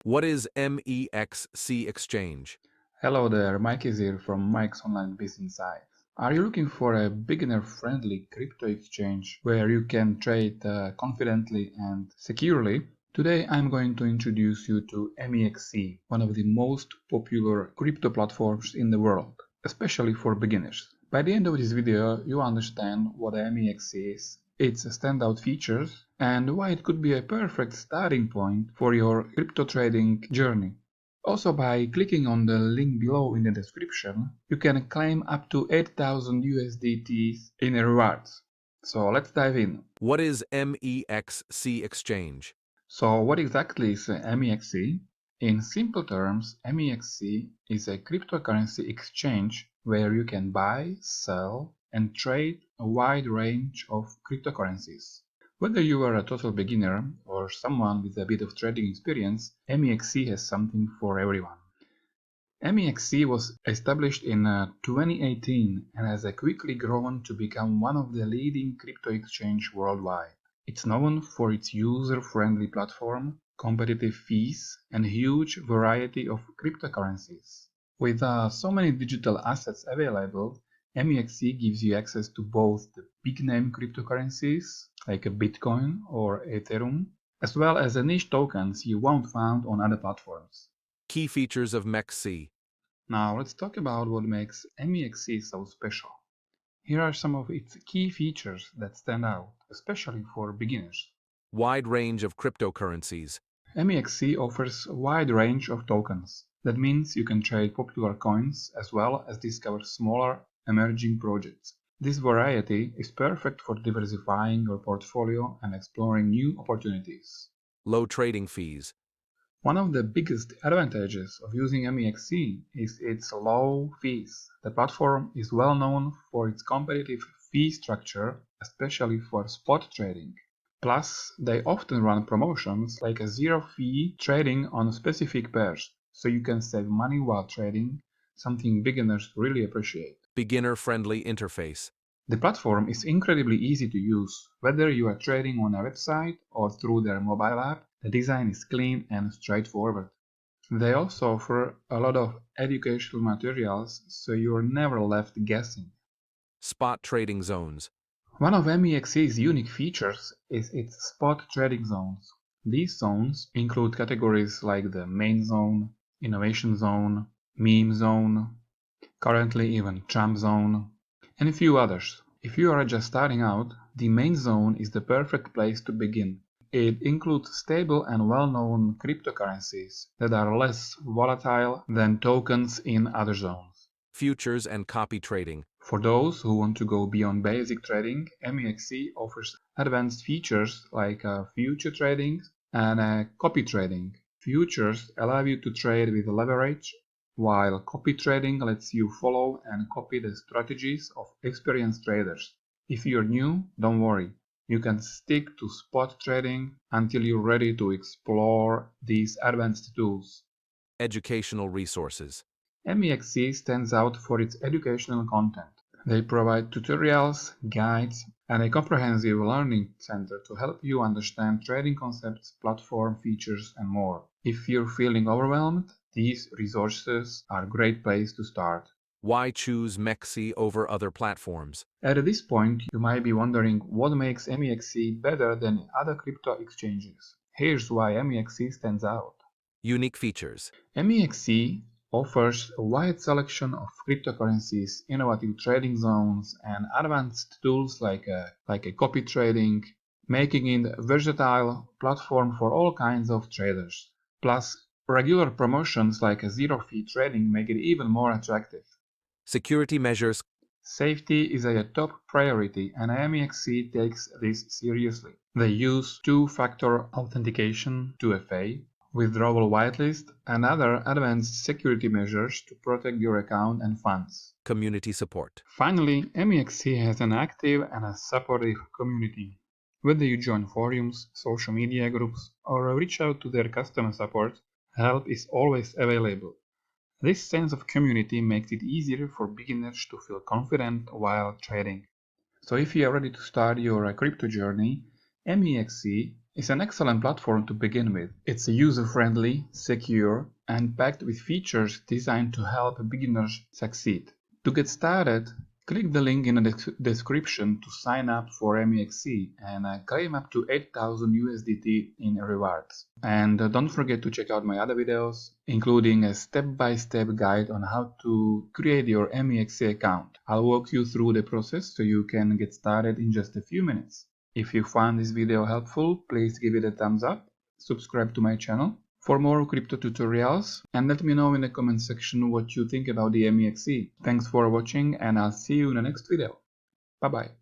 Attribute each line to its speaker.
Speaker 1: What is MEXC Exchange?
Speaker 2: Hello there, Mike is here from Mike's Online Business Site. Are you looking for a beginner-friendly crypto exchange where you can trade confidently and securely? Today I'm going to introduce you to MEXC, one of the most popular crypto platforms in the world, especially for beginners. By the end of this video, you understand what MEXC is, its standout features, and why it could be a perfect starting point for your crypto trading journey. Also, by clicking on the link below in the description, you can claim up to 8,000 USDT in rewards. So let's dive in.
Speaker 1: What is MEXC Exchange?
Speaker 2: So what exactly is MEXC? In simple terms, MEXC is a cryptocurrency exchange where you can buy, sell, and trade a wide range of cryptocurrencies. Whether you are a total beginner or someone with a bit of trading experience, MEXC has something for everyone. MEXC was established in 2018 and has quickly grown to become one of the leading crypto exchanges worldwide. It's known for its user-friendly platform, competitive fees, and huge variety of cryptocurrencies. With so many digital assets available, MEXC gives you access to both the big-name cryptocurrencies, like a Bitcoin or Ethereum, as well as the niche tokens you won't find on other platforms.
Speaker 1: Key features of MEXC.
Speaker 2: Now let's talk about what makes MEXC so special. Here are some of its key features that stand out, especially for beginners.
Speaker 1: Wide range of cryptocurrencies.
Speaker 2: MEXC offers a wide range of tokens. That means you can trade popular coins as well as discover smaller, emerging projects. This variety is perfect for diversifying your portfolio and exploring new opportunities.
Speaker 1: Low trading fees.
Speaker 2: One of the biggest advantages of using MEXC is its low fees. The platform is well known for its competitive fee structure, especially for spot trading. Plus, they often run promotions like a zero-fee trading on specific pairs, so you can save money while trading, something beginners really appreciate.
Speaker 1: Beginner-friendly interface.
Speaker 2: The platform is incredibly easy to use. Whether you are trading on a website or through their mobile app, the design is clean and straightforward. They also offer a lot of educational materials, so you're never left guessing.
Speaker 1: Spot trading zones.
Speaker 2: One of MEXC's unique features is its spot trading zones. These zones include categories like the main zone, innovation zone, meme zone, currently even Trump zone, and a few others. If you are just starting out, the main zone is the perfect place to begin. It includes stable and well-known cryptocurrencies that are less volatile than tokens in other zones.
Speaker 1: Futures and copy trading.
Speaker 2: For those who want to go beyond basic trading, MEXC offers advanced features like future trading and copy trading. Futures allow you to trade with leverage, while copy trading lets you follow and copy the strategies of experienced traders. If you're new, don't worry. You can stick to spot trading until you're ready to explore these advanced tools.
Speaker 1: Educational resources.
Speaker 2: MEXC stands out for its educational content. They provide tutorials, guides, and a comprehensive learning center to help you understand trading concepts, platform features, and more. If you're feeling overwhelmed, these resources are a great place to start.
Speaker 1: Why choose MEXC over other platforms?
Speaker 2: At this point, you might be wondering what makes MEXC better than other crypto exchanges. Here's why MEXC stands out.
Speaker 1: Unique features.
Speaker 2: MEXC offers a wide selection of cryptocurrencies, innovative trading zones, and advanced tools like a copy trading, making it a versatile platform for all kinds of traders. Plus, regular promotions like a zero-fee trading make it even more attractive.
Speaker 1: Security measures.
Speaker 2: Safety is a top priority, and MEXC takes this seriously. They use two-factor authentication (2FA), withdrawal whitelist, and other advanced security measures to protect your account and funds.
Speaker 1: Community support.
Speaker 2: Finally, MEXC has an active and a supportive community. Whether you join forums, social media groups, or reach out to their customer support, help is always available. This sense of community makes it easier for beginners to feel confident while trading. So if you are ready to start your crypto journey, MEXC is an excellent platform to begin with. It's user-friendly, secure, and packed with features designed to help beginners succeed. To get started, click the link in the description to sign up for MEXC and claim up to 8,000 USDT in rewards. And don't forget to check out my other videos, including a step-by-step guide on how to create your MEXC account. I'll walk you through the process so you can get started in just a few minutes. If you found this video helpful, please give it a thumbs up, subscribe to my channel for more crypto tutorials, and let me know in the comment section what you think about the MEXC. Thanks for watching, and I'll see you in the next video. Bye bye.